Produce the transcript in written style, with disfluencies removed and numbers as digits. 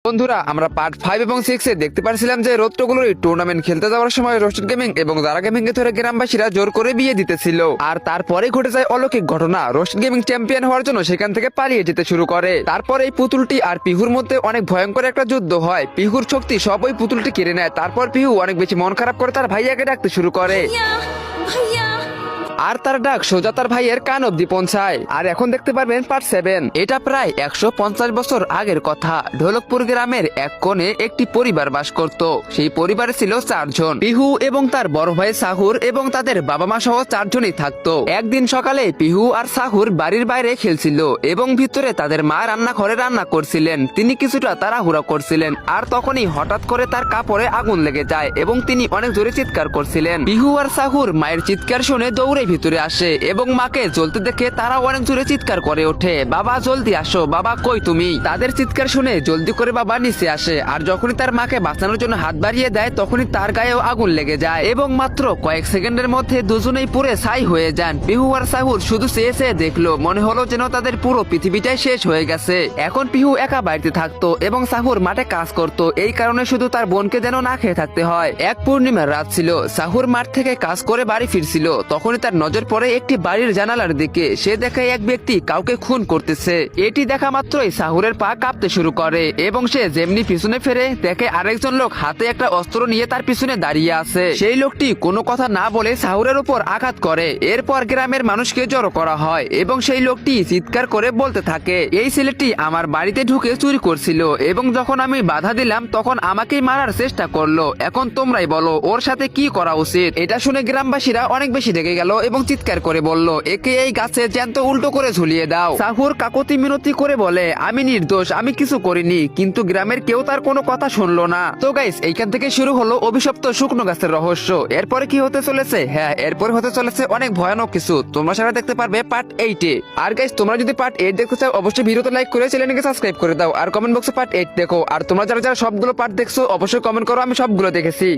বন্ধুরা, আমরা পার্ট 5 এবং 6 এ দেখতে পারছিলাম যে রৌদ্রগুলোর টুর্নামেন্ট খেলতে যাওয়ার সময় রোস্টেড গেমিং এবং দারা গেমিং এ ধরে গ্রামবাসীরা জোর করে বিয়ে দিতেছিল। আর তারপরে ঘটে যায় অলৌকিক ঘটনা। রোস্টেড গেমিং চ্যাম্পিয়ন হওয়ার জন্য সেখান থেকে পালিয়ে যেতে শুরু করে। তারপর এই পুতুলটি আর পিহুর মধ্যে অনেক ভয়ঙ্কর একটা যুদ্ধ হয়। পিহুর শক্তি সব ওই পুতুলটি কেড়ে নেয়। তারপর পিহু অনেক বেশি মন খারাপ করে তার ভাইয়াকে ডাকতে শুরু করে। আর তার ডাক সোজা তার ভাইয়ের কান অব্দি পৌঁছায়। আর এখন দেখতে পারবেন পার্ট 7। এটা প্রায় 150 বছর আগের কথা। ঢোলকপুর গ্রামের এক কোণে একটি পরিবার বাস করত। সেই পরিবারে ছিল 4 জন। পিহু এবং তার বড় ভাই সাহুর এবং তাদের বাবা মা সহ 4 জনই থাকতো। একদিন সকালে পিহু আর সাহুর বাড়ির বাইরে খেলছিল এবং ভিতরে তাদের মা রান্নাঘরে রান্না করছিলেন। তিনি কিছুটা তাড়াহুড়া করছিলেন। আর তখনই হঠাৎ করে তার কাপড়ে আগুন লেগে যায় এবং তিনি অনেক জোরে চিৎকার করছিলেন। পিহু আর সাহুর মায়ের চিৎকার শুনে দৌড়ে ভিতরে আসে এবং মাকে জ্বলতে দেখে তারা অনেক জোরে চিৎকার করে ওঠে, বাবা জলদি আসো, বাবা কই তুমি। তাদের চিৎকার শুনে জলদি করে বাবা নিচে আসে। আর যখনই তার মাকে বাঁচানোর জন্য হাত বাড়িয়ে দেয় তখনই তার গায়েও আগুন লেগে যায় এবং মাত্র কয়েক সেকেন্ডের মধ্যে দুজনেই পুরে ছাই হয়ে যান। পিহু আর সাহুর শুধু চেয়ে চেয়ে দেখলো, মনে হলো যেন তাদের পুরো পৃথিবীটাই শেষ হয়ে গেছে। এখন পিহু একা বাড়িতে থাকতো এবং সাহুর মাঠে কাজ করত। এই কারণে শুধু তার বোনকে যেন না খেয়ে থাকতে হয়। এক পূর্ণিমার রাত ছিল। সাহুর মাঠ থেকে কাজ করে বাড়ি ফিরছিল। তখনই তার নজর পড়ে একটি বাড়ির জানালার দিকে। সে দেখে এক ব্যক্তি কাউকে খুন করতেছে। এটি দেখা মাত্রই সাহুরের পা কাঁপতে শুরু করে এবং সে যেমনি পিছনে ফেরে দেখে আরেকজন লোক হাতে একটা অস্ত্র নিয়ে তার পিছনে দাঁড়িয়ে আছে। সেই লোকটি কোনো কথা না বলে সাহুরের উপর আঘাত করে। এরপর গ্রামের মানুষকে জড়ো করা হয় এবং সেই লোকটি চিৎকার করে বলতে থাকে, এই ছেলেটি আমার বাড়িতে ঢুকে চুরি করছিল এবং যখন আমি বাধা দিলাম তখন আমাকেই মারার চেষ্টা করলো। এখন তোমরাই বলো ওর সাথে কি করা উচিত। এটা শুনে গ্রামবাসীরা অনেক বেশি রেগে গেল এবং চিৎকার করে বলল, একে এই গাছে জ্যান্ত উল্টো করে ঝুলিয়ে দাও। সাহুর কাকতি মিনতি করে বলে, আমি নির্দোষ, আমি কিছু করিনি। কিন্তু গ্রামের কেউ তার কোনো কথা শুনলো না। তো গাইস, এইখান থেকে শুরু হলো অভিশপ্ত শুকনো গাছের রহস্য। এরপরে কি হতে চলেছে? হ্যাঁ, এরপরে হতে চলেছে অনেক ভয়ানক কিছু। তোমরা সেটা দেখতে পারবে পার্ট 8 এ। আর গাইস, তোমরা যদি পার্ট 8 দেখতে চাও অবশ্যই ভিডিওতে লাইক করে চ্যানেলকে সাবস্ক্রাইব করে দাও আর কমেন্ট বক্সে পার্ট 8 দেখো। আর তোমরা যারা যারা সবগুলো পার্ট দেখছো অবশ্যই কমেন্ট করো আমি সবগুলো দেখেছি।